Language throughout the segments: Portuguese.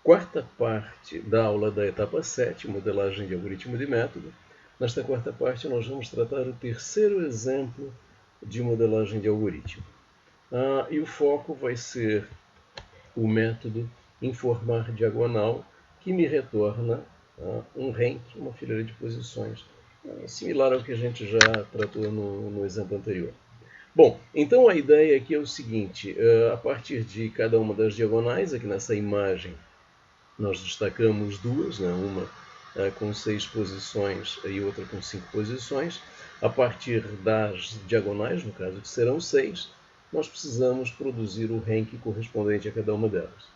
quarta parte da aula da etapa 7, modelagem de algoritmo de método. Nesta quarta parte nós vamos tratar o terceiro exemplo de modelagem de algoritmo. E o foco vai ser o método informar diagonal, que me retorna um rank, uma fileira de posições, similar ao que a gente já tratou no exemplo anterior. Bom, então a ideia aqui é o seguinte, a partir de cada uma das diagonais, aqui nessa imagem nós destacamos duas, né? Uma com 6 posições e outra com 5 posições. A partir das diagonais, no caso que serão 6, nós precisamos produzir o rank correspondente a cada uma delas.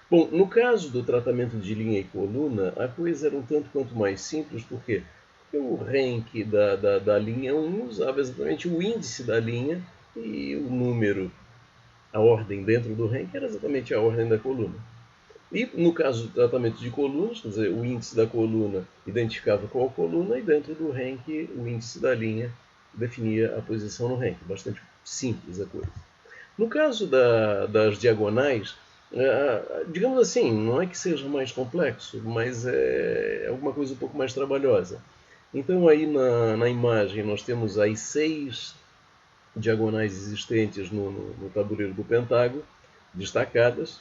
Bom, no caso do tratamento de linha e coluna, a coisa era um tanto quanto mais simples, porque o rank da linha 1 usava exatamente o índice da linha e o número, a ordem dentro do rank era exatamente a ordem da coluna. E no caso do tratamento de colunas, quer dizer, o índice da coluna identificava qual coluna e dentro do rank o índice da linha definia a posição no rank. Bastante simples a coisa. No caso das diagonais, digamos assim, não é que seja mais complexo, mas é alguma coisa um pouco mais trabalhosa. Então aí na imagem nós temos as 6 diagonais existentes no tabuleiro do pentágono, destacadas.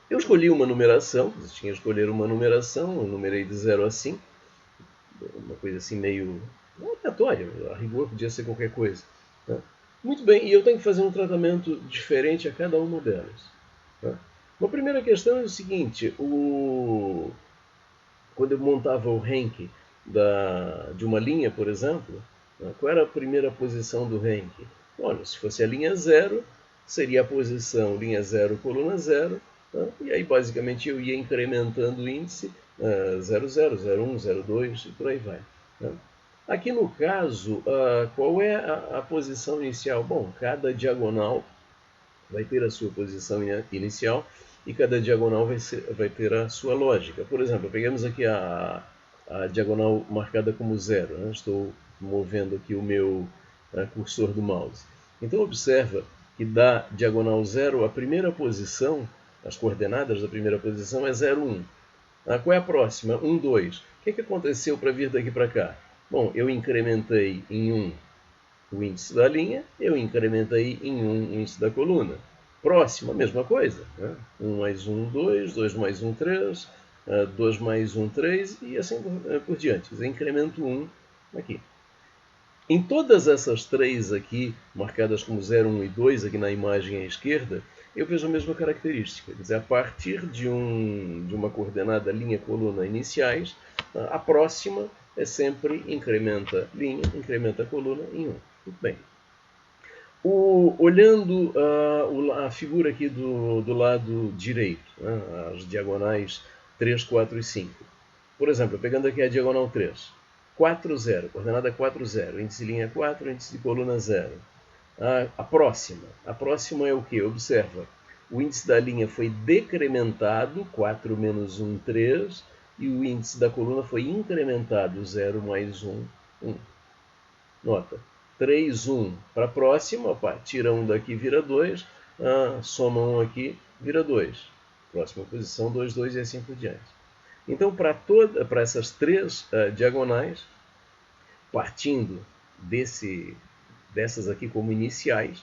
Eu escolhi uma numeração, tinha que escolher uma numeração, eu numerei de 0 a 5, uma coisa assim meio aleatória, a rigor podia ser qualquer coisa. Tá? Muito bem, e eu tenho que fazer um tratamento diferente a cada uma delas. Tá? Uma primeira questão é o seguinte, quando eu montava o rank de uma linha, por exemplo, qual era a primeira posição do rank? Olha, se fosse a linha 0, seria a posição linha 0, coluna 0, e aí basicamente eu ia incrementando o índice 0, 0, 0, 1, 0, 2 e por aí vai. Aqui no caso, qual é a posição inicial? Bom, cada diagonal vai ter a sua posição inicial e cada diagonal vai ter a sua lógica. Por exemplo, pegamos aqui a diagonal marcada como 0. Né? Estou movendo aqui o meu cursor do mouse. Então observa que da diagonal 0, a primeira posição, as coordenadas da primeira posição é 0, 1. Qual é a próxima? 1, 2. O que aconteceu para vir daqui para cá? Bom, eu incrementei em 1 o índice da linha, eu incrementei em 1 o índice da coluna. Próxima, mesma coisa. Né? 1 mais 1, 2, 2 mais 1, 3, 2 mais 1, 3 e assim por diante. Eu incremento 1 aqui. Em todas essas três aqui, marcadas como 0, 1 e 2, aqui na imagem à esquerda, eu vejo a mesma característica. Quer dizer, a partir de uma coordenada linha-coluna iniciais, a próxima é sempre incrementa linha, incrementa coluna em 1. Muito bem. Olhando a figura aqui do lado direito, né, as diagonais 3, 4 e 5. Por exemplo, pegando aqui a diagonal 3. 4, 0, coordenada 4, 0, índice de linha 4, índice de coluna 0. A próxima é o que? Observa, o índice da linha foi decrementado, 4 menos 1, 3, e o índice da coluna foi incrementado, 0 mais 1, 1. Nota, 3, 1 para a próxima, opa, tira 1 daqui, vira 2, soma 1 aqui, vira 2. Próxima posição, 2, 2 e assim por diante. Então, para essas três diagonais, partindo dessas aqui como iniciais,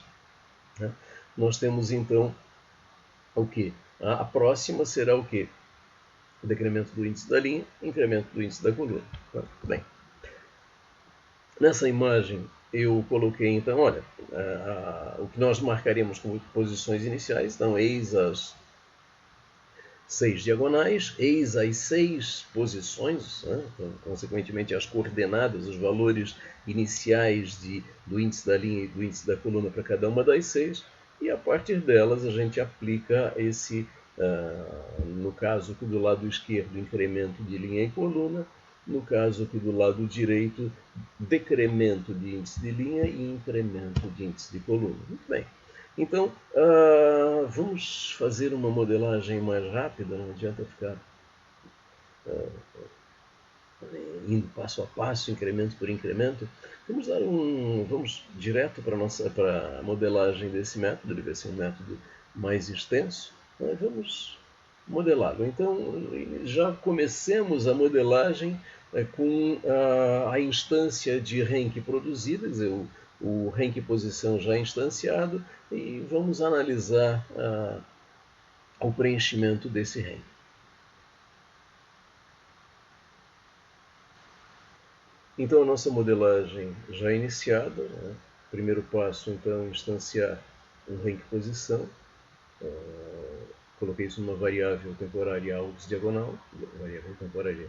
né, nós temos então o que? A próxima será o que? O decremento do índice da linha, incremento do índice da coluna. Muito bem. Nessa imagem eu coloquei então, olha, o que nós marcaremos como posições iniciais, então eis as 6 diagonais, eis as 6 posições, né? Então, consequentemente as coordenadas, os valores iniciais do índice da linha e do índice da coluna para cada uma das 6, e a partir delas a gente aplica esse, no caso aqui do lado esquerdo, incremento de linha e coluna, no caso aqui do lado direito, decremento de índice de linha e incremento de índice de coluna. Muito bem. Então, vamos fazer uma modelagem mais rápida, não adianta ficar indo passo a passo, incremento por incremento. Vamos direto para a modelagem desse método, ele vai ser um método mais extenso. Vamos modelá-lo. Então, já comecemos a modelagem com a instância de rank produzida, quer dizer, o rank posição já instanciado, e vamos analisar o preenchimento desse rank. Então, a nossa modelagem já é iniciada, né? Primeiro passo, então, instanciar um rank posição. Coloquei isso numa variável temporária aux diagonal, variável temporária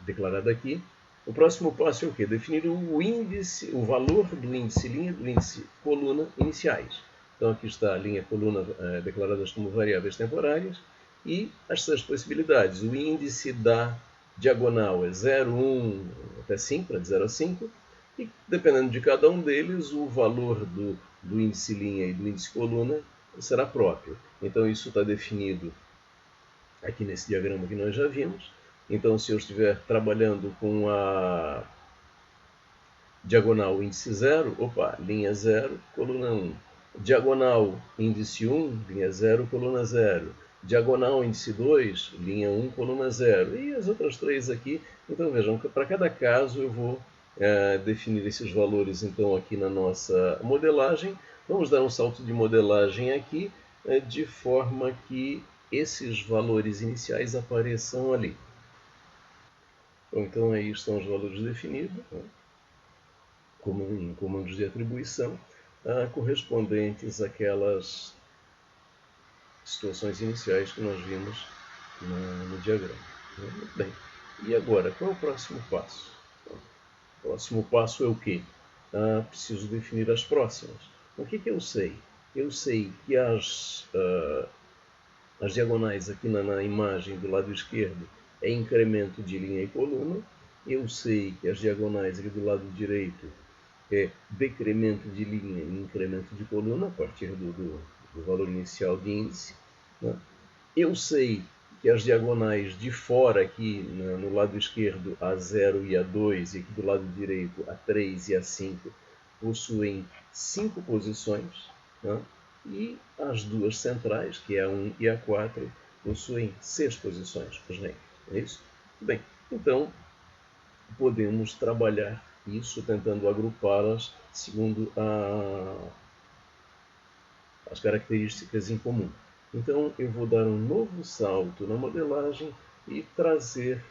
declarada aqui. O próximo passo é o quê? Definir o índice, o valor do índice linha e do índice coluna iniciais. Então aqui está a linha e coluna declaradas como variáveis temporárias e as suas possibilidades. O índice da diagonal é 0, 1 até 5, de 0 a 5, e dependendo de cada um deles, o valor do índice linha e do índice coluna será próprio. Então isso está definido aqui nesse diagrama que nós já vimos. Então, se eu estiver trabalhando com a diagonal índice 0, opa, linha 0, coluna 1. Diagonal índice 1, linha 0, coluna 0. Diagonal índice 2, linha 1, coluna 0. E as outras três aqui. Então, vejam que para cada caso eu vou definir esses valores então aqui na nossa modelagem. Vamos dar um salto de modelagem aqui, de forma que esses valores iniciais apareçam ali. Então aí estão os valores definidos, né, como em comandos de atribuição, correspondentes àquelas situações iniciais que nós vimos no diagrama. Muito bem. E agora, qual é o próximo passo? O próximo passo é o quê? Preciso definir as próximas. O que eu sei? Eu sei que as diagonais aqui na imagem do lado esquerdo é incremento de linha e coluna. Eu sei que as diagonais aqui do lado direito é decremento de linha e incremento de coluna a partir do valor inicial de índice. Né? Eu sei que as diagonais de fora aqui no lado esquerdo, A0 e A2, e aqui do lado direito, A3 e A5, possuem 5 posições. Né? E as duas centrais, que é A1 e A4, possuem 6 posições. É isso? Bem, então podemos trabalhar isso tentando agrupá-las segundo as características em comum. Então eu vou dar um novo salto na modelagem e trazer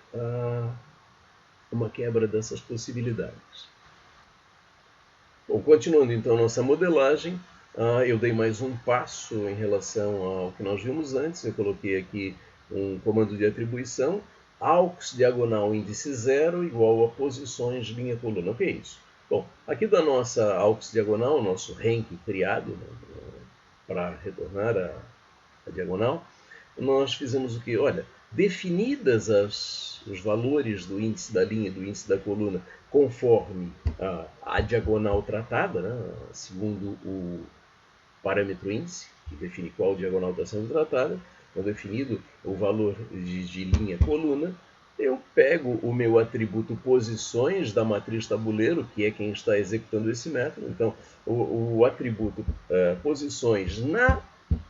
uma quebra dessas possibilidades. Bom, continuando então nossa modelagem, eu dei mais um passo em relação ao que nós vimos antes. Eu coloquei aqui um comando de atribuição, aux diagonal índice 0 igual a posições linha coluna. O que é isso? Bom, aqui da nossa aux diagonal, nosso rank criado, né, para retornar a diagonal, nós fizemos o que? Olha, definidas os valores do índice da linha e do índice da coluna conforme a diagonal tratada, né, segundo o parâmetro índice, que define qual diagonal está sendo tratada, então definido o valor de linha coluna, eu pego o meu atributo posições da matriz tabuleiro, que é quem está executando esse método. Então, o atributo posições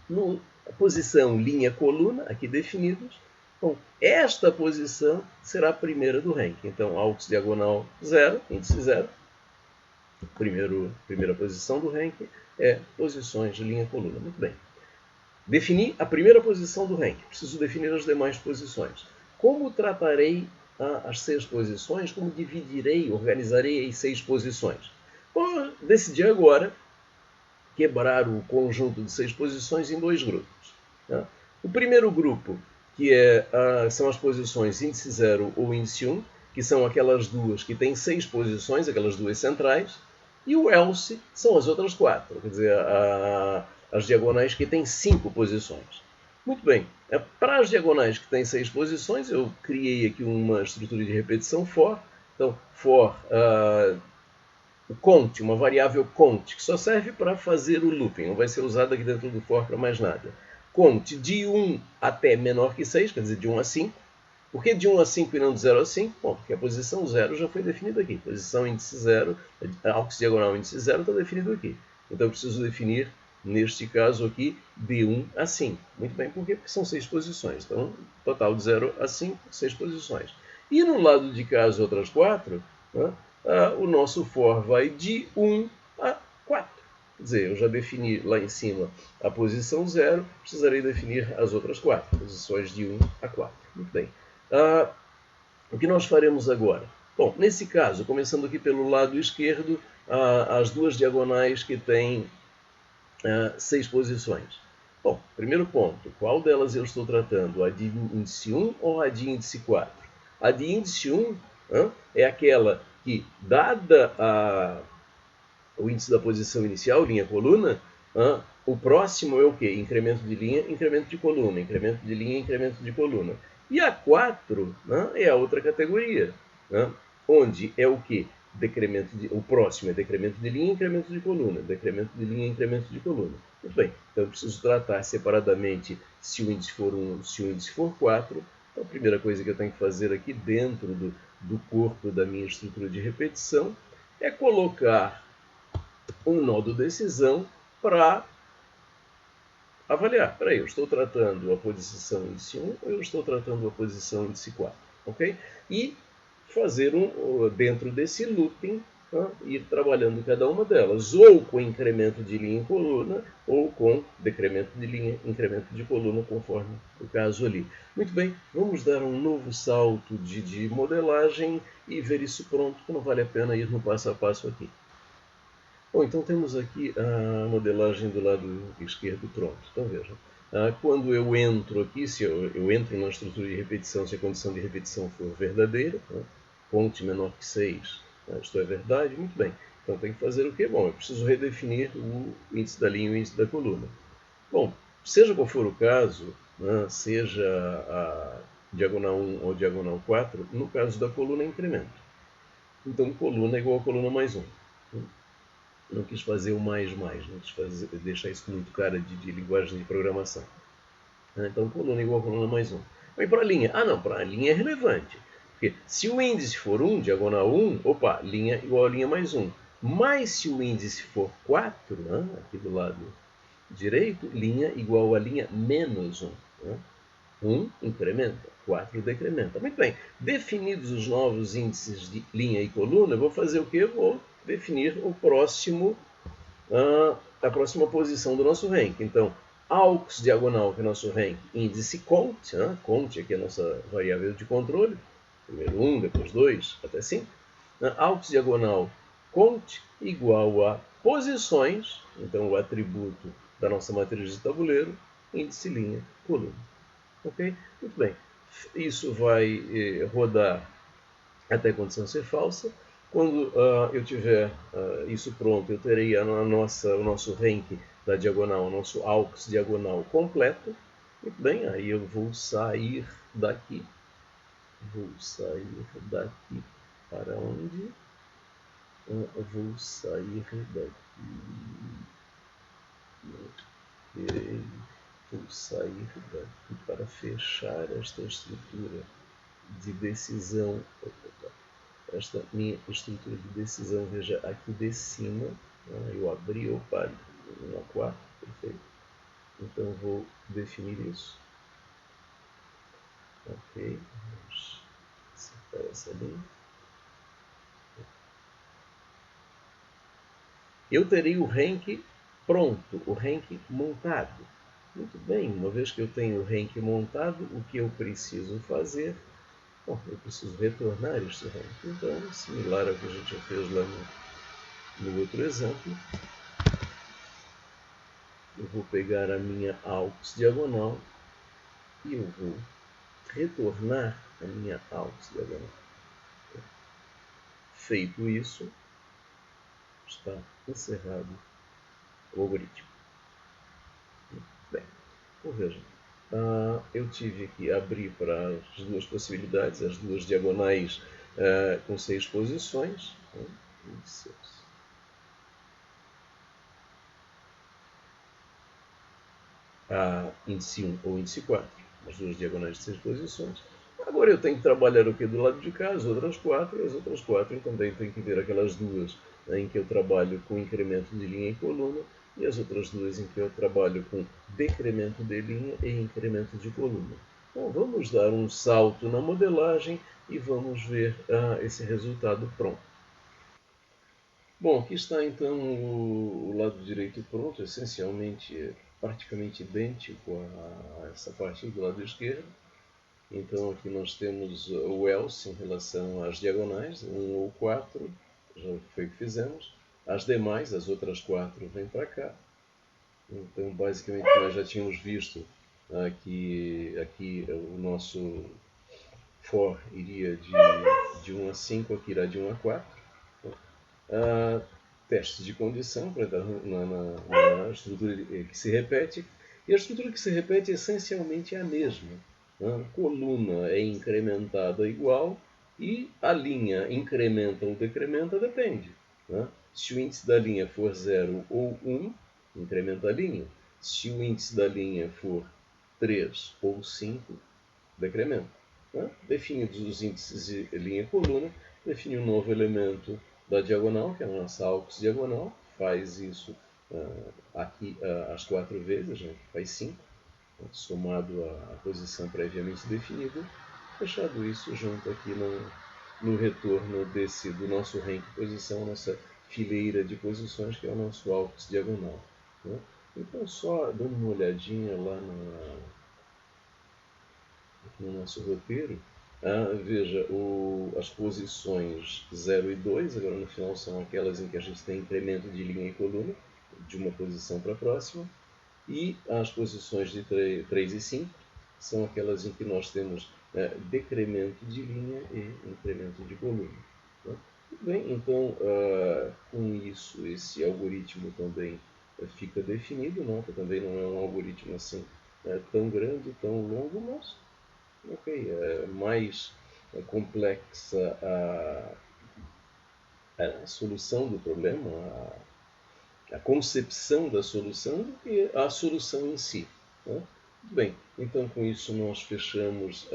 no posição linha coluna, aqui definidos. Bom, esta posição será a primeira do ranking. Então, aux diagonal 0, índice 0. Primeira posição do ranking é posições de linha coluna. Muito bem. Defini a primeira posição do ranking. Preciso definir as demais posições. Como tratarei as 6 posições? Como dividirei, organizarei as 6 posições? Bom, decidi agora quebrar o conjunto de 6 posições em 2 grupos. Tá? O primeiro grupo, que são as posições índice 0 ou índice 1, que são aquelas duas que têm 6 posições, aquelas duas centrais, e o else são as outras 4, quer dizer, as diagonais que têm 5 posições. Muito bem, para as diagonais que têm 6 posições, eu criei aqui uma estrutura de repetição for. Então, for o count, uma variável count, que só serve para fazer o looping, não vai ser usada aqui dentro do for para mais nada. Count de 1 até menor que 6, quer dizer, de 1 a 5. Por que de 1 a 5 e não de 0 a 5? Bom, porque a posição 0 já foi definida aqui. Posição índice 0, aux diagonal índice 0 está definido aqui. Então eu preciso definir Neste caso aqui, de 1 a 5. Muito bem, por quê? Porque são 6 posições. Então, total de 0 a 5, 6 posições. E no lado de cá, as outras 4, né, o nosso for vai de 1 a 4. Quer dizer, eu já defini lá em cima a posição 0, precisarei definir as outras 4, posições de 1 a 4. Muito bem. O que nós faremos agora? Bom, nesse caso, começando aqui pelo lado esquerdo, as duas diagonais que têm 6 posições. Bom, primeiro ponto, qual delas eu estou tratando? A de índice 1 ou a de índice 4? A de índice 1 é aquela que, dada o índice da posição inicial, linha coluna, o próximo é o quê? Incremento de linha, incremento de coluna, incremento de linha, incremento de coluna. E a 4 é a outra categoria, onde é o quê? O próximo é decremento de linha, incremento de coluna, decremento de linha, incremento de coluna. Muito bem, então eu preciso tratar separadamente se o índice for 1, se o índice for 4. Então a primeira coisa que eu tenho que fazer aqui dentro do corpo da minha estrutura de repetição é colocar um nó de decisão para avaliar. Espera aí, eu estou tratando a posição índice 1 ou eu estou tratando a posição índice 4? Ok? E fazer dentro desse looping, ir trabalhando cada uma delas, ou com incremento de linha em coluna, ou com decremento de linha, incremento de coluna, conforme o caso ali. Muito bem, vamos dar um novo salto de modelagem e ver isso pronto, que não vale a pena ir no passo a passo aqui. Bom, então temos aqui a modelagem do lado esquerdo pronto. Então veja, quando eu entro aqui, se eu entro na estrutura de repetição, se a condição de repetição for verdadeira, ponte menor que 6, isto é verdade, muito bem. Então tem que fazer o quê? Bom, eu preciso redefinir o índice da linha e o índice da coluna. Bom, seja qual for o caso, seja a diagonal 1 ou diagonal 4, no caso da coluna é incremento. Então coluna é igual a coluna mais 1. Não quis fazer o mais, não quis deixar isso muito cara de linguagem de programação. Então, coluna igual a coluna mais 1. Mas para a linha? Não, para a linha é relevante. Porque se o índice for 1, diagonal 1, opa, linha igual a linha mais 1. Mas se o índice for 4, aqui do lado direito, linha igual a linha menos 1. 1 incrementa, 4 decrementa. Muito bem, definidos os novos índices de linha e coluna, eu vou fazer o quê? Vou definir o próximo, a próxima posição do nosso rank. Então, aux diagonal, que é nosso rank, índice cont, cont aqui é a nossa variável de controle, primeiro 1, depois 2, até 5. Aux diagonal cont igual a posições, então o atributo da nossa matriz de tabuleiro, índice linha, coluna. Ok? Muito bem. Isso vai rodar até a condição ser falsa. Quando eu tiver isso pronto, eu terei o nosso rank da diagonal, o nosso aux diagonal completo. Muito bem, aí eu vou sair daqui. Vou sair daqui para onde? Eu vou sair daqui. Ok. Vou sair daqui para fechar esta estrutura de decisão. Esta minha estrutura de decisão, veja aqui de cima, eu abri, na 4, perfeito. Então vou definir isso. Ok, vamos acertar essa linha. Eu terei o rank pronto, o rank montado. Muito bem, uma vez que eu tenho o rank montado, o que eu preciso fazer? Bom, eu preciso retornar este rank. Então, similar ao que a gente já fez lá no outro exemplo, eu vou pegar a minha aux diagonal e eu vou retornar a minha aux diagonal. Feito isso, está encerrado o algoritmo. Bem, então veja, eu tive que abrir para as duas possibilidades, as duas diagonais com 6 posições. Índice 1 ou índice 4, as duas diagonais de 6 posições. Agora eu tenho que trabalhar o que do lado de cá, as outras 4, e as outras 4 eu também tenho que ver aquelas duas em que eu trabalho com incremento de linha e coluna, e as outras duas em que eu trabalho com decremento de linha e incremento de coluna. Então vamos dar um salto na modelagem e vamos ver esse resultado pronto. Bom, aqui está então o lado direito pronto, essencialmente, praticamente idêntico a essa parte do lado esquerdo. Então aqui nós temos o else em relação às diagonais, 1 ou 4, já foi o que fizemos. As demais, as outras 4, vêm para cá. Então basicamente nós já tínhamos visto aqui o nosso for iria de 1 a 5, aqui irá de 1 a 4. Testes de condição para entrar na estrutura que se repete. E a estrutura que se repete essencialmente é a mesma. A coluna é incrementada igual e a linha incrementa ou decrementa, depende. Se o índice da linha for 0 ou 1, incrementa a linha. Se o índice da linha for 3 ou 5, decrementa. Definidos os índices de linha e coluna, define um novo elemento da diagonal, que é a nossa aux diagonal, faz isso aqui as 4 vezes, né? Faz 5, somado à posição previamente definida. Fechado isso, junto aqui no retorno do nosso rank posição, nossa fileira de posições, que é o nosso aux diagonal. Né? Então, só dando uma olhadinha lá no nosso roteiro, veja, as posições 0 e 2, agora no final são aquelas em que a gente tem incremento de linha e coluna, de uma posição para a próxima, e as posições de 3 e 5 são aquelas em que nós temos decremento de linha e incremento de coluna. Né? Muito bem, então com isso esse algoritmo também fica definido, que também não é um algoritmo assim tão grande, tão longo, mas é mais complexa a solução do problema, a concepção da solução do que a solução em si. Né? Muito bem, então com isso nós fechamos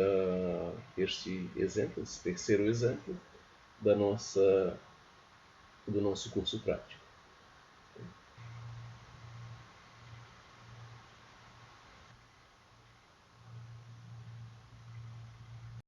este exemplo, esse terceiro exemplo do nosso curso prático.